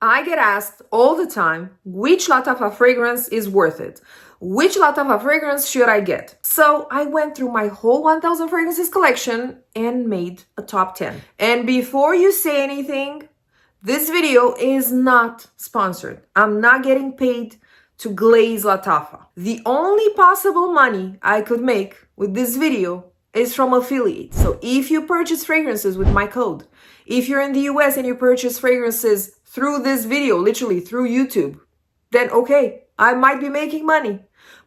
I get asked all the time, which Lataffa fragrance is worth it? Which Lataffa fragrance should I get? So I went through my whole 1000 fragrances collection and made a top 10. And before you say anything, this video is not sponsored. I'm not getting paid to glaze Lattafa. The only possible money I could make with this video is from affiliates. So if you purchase fragrances with my code, if you're in the US and you purchase fragrances through this video, literally through YouTube, then okay, I might be making money.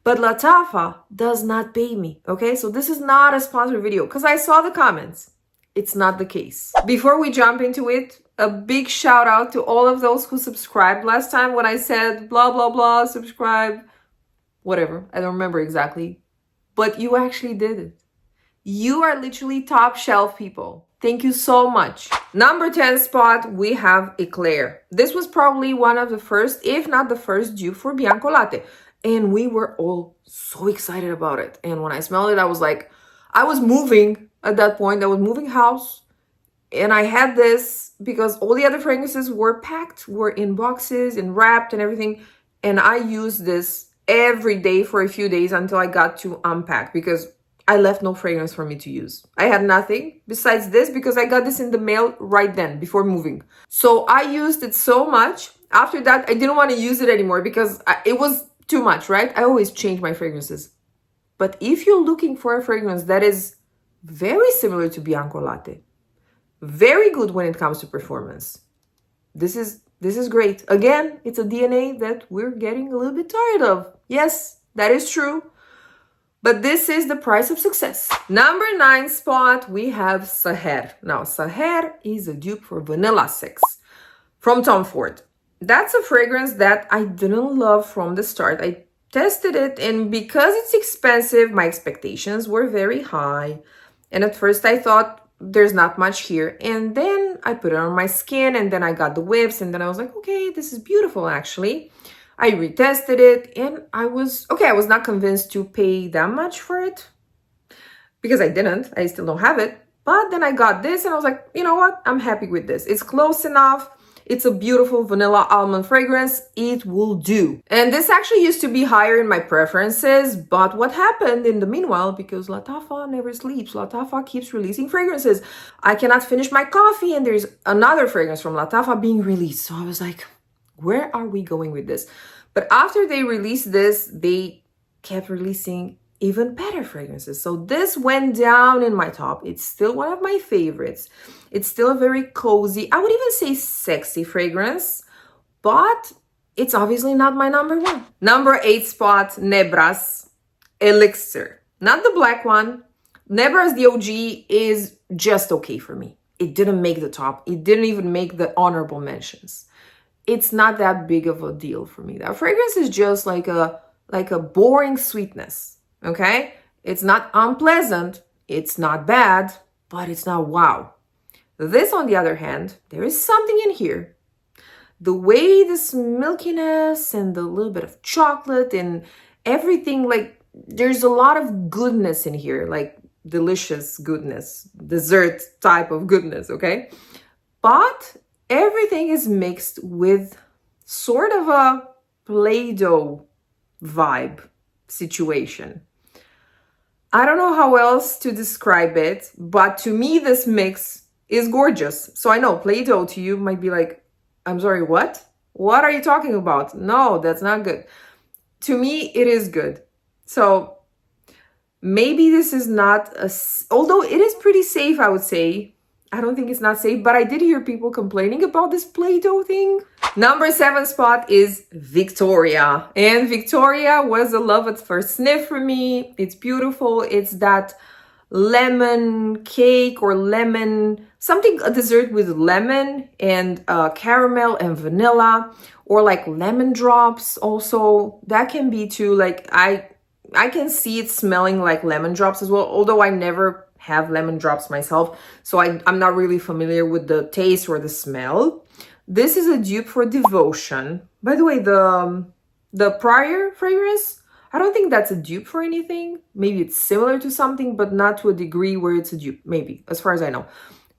But Lattafa does not pay me, okay? So this is not a sponsored video because I saw the comments. It's not the case. Before we jump into it, a big shout out to all of those who subscribed last time when I said blah, blah, blah, subscribe, whatever. I don't remember exactly, but you actually did it. You are literally top shelf people. Thank you so much. Number 10 spot, we have Eclair. This was probably one of the first, if not the first dupe for Bianco Latte. And we were all so excited about it. And when I smelled it, I was like, I was moving at that point. I was moving house. And I had this because all the other fragrances were packed, were in boxes and wrapped and everything. And I used this every day for a few days until I got to unpack because I left no fragrance for me to use. I had nothing besides this because I got this in the mail right then before moving. So I used it so much. After that, I didn't want to use it anymore because it was too much, right? I always change my fragrances. But if you're looking for a fragrance that is very similar to Bianco Latte, very good when it comes to performance, this is great. Again, it's a DNA that we're getting a little bit tired of. Yes, that is true. But this is the price of success. Number 9 spot, we have Saher. Now, Saher is a dupe for Vanilla 6 from Tom Ford. That's a fragrance that I didn't love from the start. I tested it, and because it's expensive, my expectations were very high. And at first I thought, there's not much here. And then I put it on my skin, and then I got the whiffs, and then I was like, okay, this is beautiful, actually. I retested it, and I was not convinced to pay that much for it because I didn't. I still don't have it. But then I got this, and I was like, you know what? I'm happy with this. It's close enough. It's a beautiful vanilla almond fragrance. It will do. And this actually used to be higher in my preferences, but what happened in the meanwhile, because Lattafa never sleeps, Lattafa keeps releasing fragrances. I cannot finish my coffee, and there's another fragrance from Lattafa being released. So I was like, where are we going with this? But after they released this, they kept releasing even better fragrances. So this went down in my top. It's still one of my favorites. It's still a very cozy, I would even say sexy fragrance, but it's obviously not my number 1. Number 8 spot, Nebras Elixir. Not the black one. Nebras, the OG, is just okay for me. It didn't make the top. It didn't even make the honorable mentions. It's not that big of a deal for me. That fragrance is just like a boring sweetness, okay? It's not unpleasant, it's not bad, but it's not wow. This, on the other hand, there is something in here. The way this milkiness and the little bit of chocolate and everything, like there's a lot of goodness in here, like delicious goodness, dessert type of goodness, okay? But everything is mixed with sort of a Play-Doh vibe situation. I don't know how else to describe it, but to me, this mix is gorgeous. So I know Play-Doh to you might be like, I'm sorry, what? What are you talking about? No, that's not good. To me, it is good. So maybe this is not although it is pretty safe, I would say. I don't think it's not safe, but I did hear people complaining about this Play-Doh thing. Number 7 spot is Victoria. And Victoria was a love at first sniff for me. It's beautiful. It's that lemon cake or lemon, something, a dessert with lemon and caramel and vanilla, or like lemon drops also. That can be too, like I can see it smelling like lemon drops as well, although I never have lemon drops myself, so I'm not really familiar with the taste or the smell. This is a dupe for Devotion. By the way, the prior fragrance, I don't think that's a dupe for anything. Maybe it's similar to something, but not to a degree where it's a dupe, maybe, as far as I know.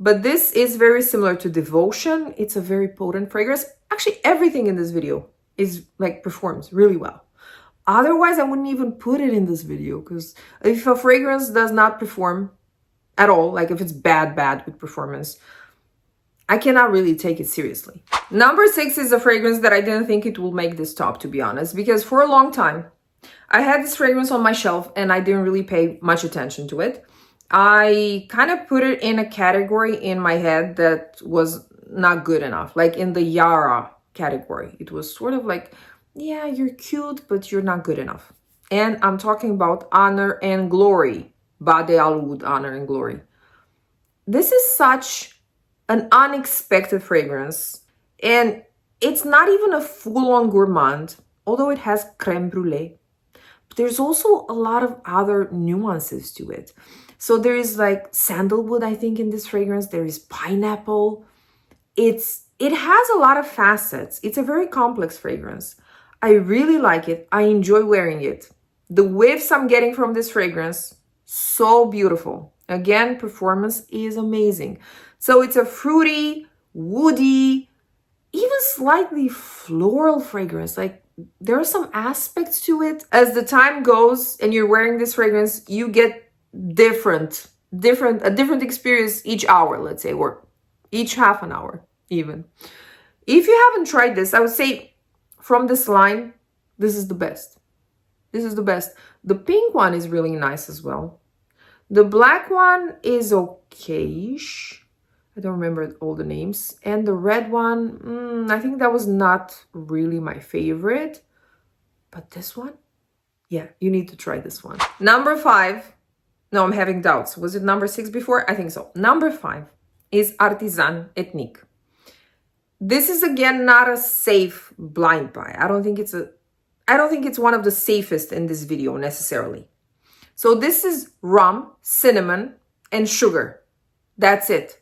But this is very similar to Devotion. It's a very potent fragrance. Actually, everything in this video is like performs really well. Otherwise, I wouldn't even put it in this video, because if a fragrance does not perform at all, like if it's bad with performance, I cannot really take it seriously. Number 6 is a fragrance that I didn't think it will make this top, to be honest, because for a long time, I had this fragrance on my shelf and I didn't really pay much attention to it. I kind of put it in a category in my head that was not good enough, like in the Yara category. It was sort of like, yeah, you're cute, but you're not good enough. And I'm talking about Honor and Glory, Bade Al Oud Honor and Glory. This is such an unexpected fragrance, and it's not even a full-on gourmand, although it has creme brulee. But there's also a lot of other nuances to it. So there is like sandalwood, I think, in this fragrance. There is pineapple. It has a lot of facets. It's a very complex fragrance. I really like it. I enjoy wearing it. The whiffs I'm getting from this fragrance, so beautiful. Again, performance is amazing. So it's a fruity, woody, even slightly floral fragrance. Like there are some aspects to it. As the time goes and you're wearing this fragrance, you get a different experience each hour, let's say, or each half an hour even. If you haven't tried this, I would say from this line, this is the best. This is the best. The pink one is really nice as well. The black one is okay-ish. I don't remember all the names. And the red one, I think that was not really my favorite. But this one, yeah, you need to try this one. Number 5. No, I'm having doubts. Was it number 6 before? I think so. Number 5 is Artisan Ethnique. This is again not a safe blind buy. I don't think it's one of the safest in this video necessarily. So this is rum, cinnamon, and sugar. That's it.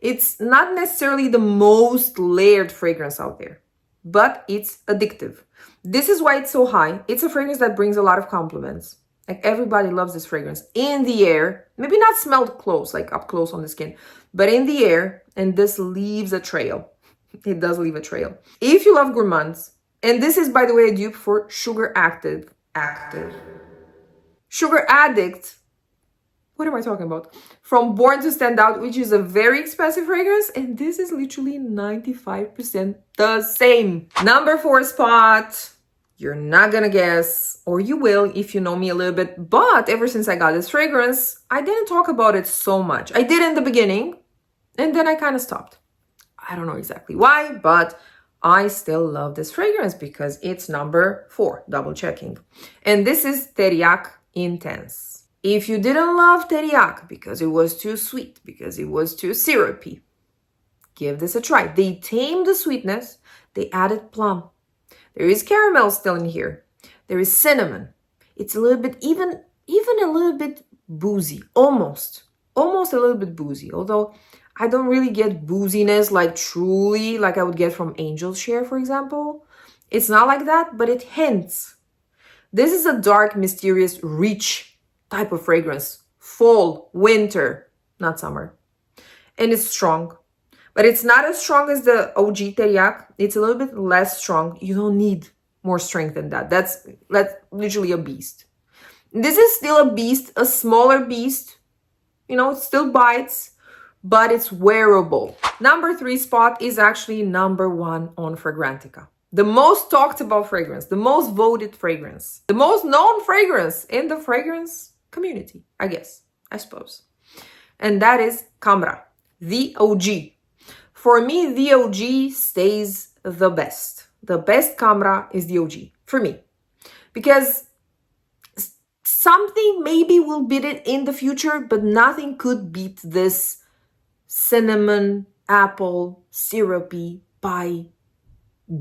It's not necessarily the most layered fragrance out there, but it's addictive. This is why it's so high. It's a fragrance that brings a lot of compliments. Like everybody loves this fragrance. In the air, maybe not smelled close, like up close on the skin, but in the air, and this leaves a trail. It does leave a trail. If you love gourmands, and this is, by the way, a dupe for Sugar Active. Sugar Addict. What am I talking about? From Born to Stand Out, which is a very expensive fragrance. And this is literally 95% the same. Number 4 spot. You're not gonna guess, or you will if you know me a little bit. But ever since I got this fragrance, I didn't talk about it so much. I did in the beginning, and then I kind of stopped. I don't know exactly why, but I still love this fragrance because it's number 4, double checking. And this is Teriyaki Intense. If you didn't love teriyaki because it was too sweet, because it was too syrupy, give this a try. They tamed the sweetness. They added plum. There is caramel still in here. There is cinnamon. It's a little bit, even a little bit boozy, almost a little bit boozy. Although I don't really get booziness like truly like I would get from Angel's Share, for example. It's not like that, but it hints. This is a dark, mysterious, rich type of fragrance. Fall, winter, not summer. And it's strong. But it's not as strong as the OG Teriyaki. It's a little bit less strong. You don't need more strength than that. That's literally a beast. This is still a beast, a smaller beast. You know, it still bites, but it's wearable. Number 3 spot is actually number 1 on Fragrantica. The most talked about fragrance, the most voted fragrance, the most known fragrance in the fragrance community, I guess, I suppose. And that is Khamrah, the OG. For me, the OG stays the best. The best Khamrah is the OG, for me. Because something maybe will beat it in the future, but nothing could beat this cinnamon, apple, syrupy, pie,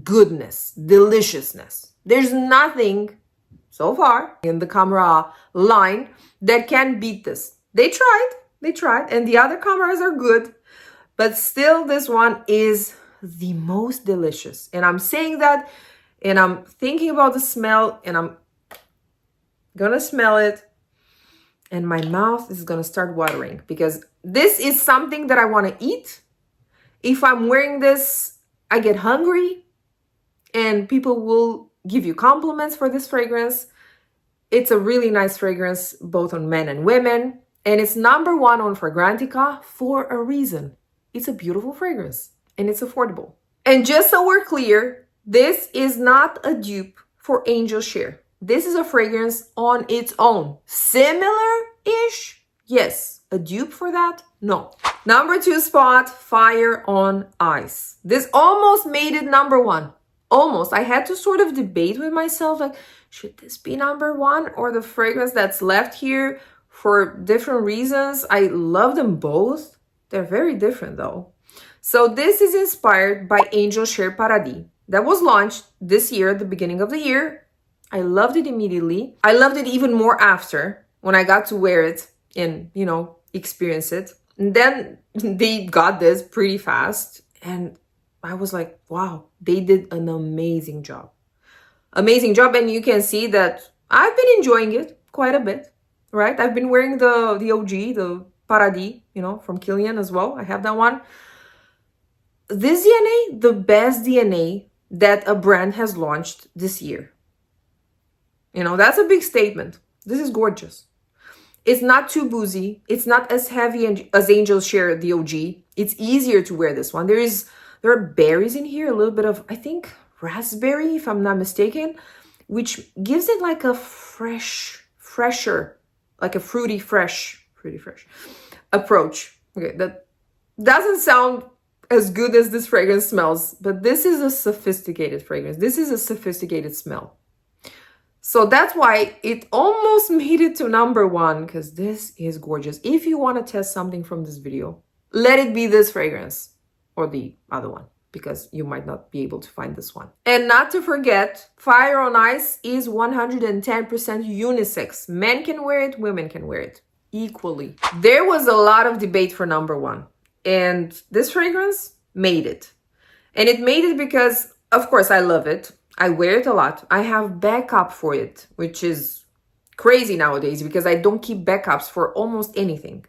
goodness, deliciousness. There's nothing, so far, in the Khamrah line that can beat this. They tried, and the other Khamrahs are good. But still, this one is the most delicious. And I'm saying that, and I'm thinking about the smell, and I'm gonna smell it, and my mouth is gonna start watering because this is something that I want to eat. If I'm wearing this, I get hungry. and people will give you compliments for this fragrance. It's a really nice fragrance, both on men and women. And it's number one on Fragrantica for a reason. It's a beautiful fragrance and it's affordable. And just so we're clear, this is not a dupe for Angel Share. This is a fragrance on its own. Similar-ish? Yes. A dupe for that? No. Number 2 spot, Fire on Ice. This almost made it number 1. Almost. I had to sort of debate with myself, like, should this be number 1 or the fragrance that's left here for different reasons? I love them both. They're very different though. So this is inspired by Angel Share Paradis that was launched this year at the beginning of the year. I loved it immediately. I loved it even more after when I got to wear it and, you know, experience it. And then they got this pretty fast and I was like, wow, they did an amazing job. Amazing job. And you can see that I've been enjoying it quite a bit, right? I've been wearing the OG, the Paradis, you know, from Kilian as well. I have that one. This DNA, the best DNA that a brand has launched this year. You know, that's a big statement. This is gorgeous. It's not too boozy. It's not as heavy as Angel Share, the OG. It's easier to wear this one. There are berries in here, a little bit of, I think, raspberry, if I'm not mistaken, which gives it like a fresher, like a fruity fresh approach. Okay, that doesn't sound as good as this fragrance smells, but this is a sophisticated fragrance. This is a sophisticated smell. So that's why it almost made it to number 1, because this is gorgeous. If you want to test something from this video, let it be this fragrance or the other one, because you might not be able to find this one. And not to forget, Fire on Ice is 110% unisex. Men can wear it, women can wear it equally. There was a lot of debate for number 1, and this fragrance made it. And it made it because, of course, I love it. I wear it a lot. I have backup for it, which is crazy nowadays because I don't keep backups for almost anything.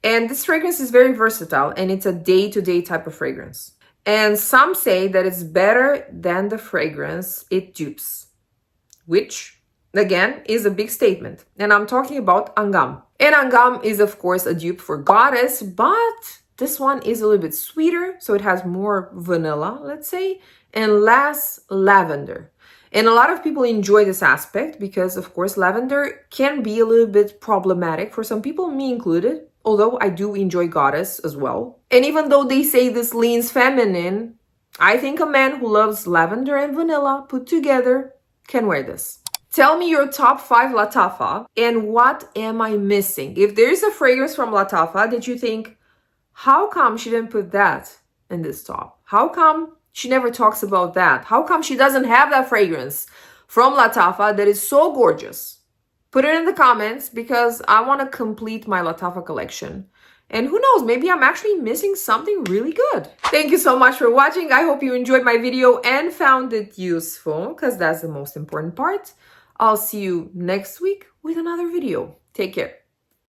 And this fragrance is very versatile and it's a day-to-day type of fragrance. And some say that it's better than the fragrance it dupes, which again is a big statement. And I'm talking about Angham. And Angham is of course a dupe for Goddess, but this one is a little bit sweeter. So it has more vanilla, let's say, and less lavender. And a lot of people enjoy this aspect because, of course, lavender can be a little bit problematic for some people, me included, although I do enjoy Goddess as well. And even though they say this leans feminine, I think a man who loves lavender and vanilla put together can wear this. Tell me your top 5 Lattafa and what am I missing? If there's a fragrance from Lattafa that you think, how come she didn't put that in this top? How come she never talks about that? How come she doesn't have that fragrance from Lattafa that is so gorgeous? Put it in the comments because I want to complete my Lattafa collection. And who knows, maybe I'm actually missing something really good. Thank you so much for watching. I hope you enjoyed my video and found it useful because that's the most important part. I'll see you next week with another video. Take care.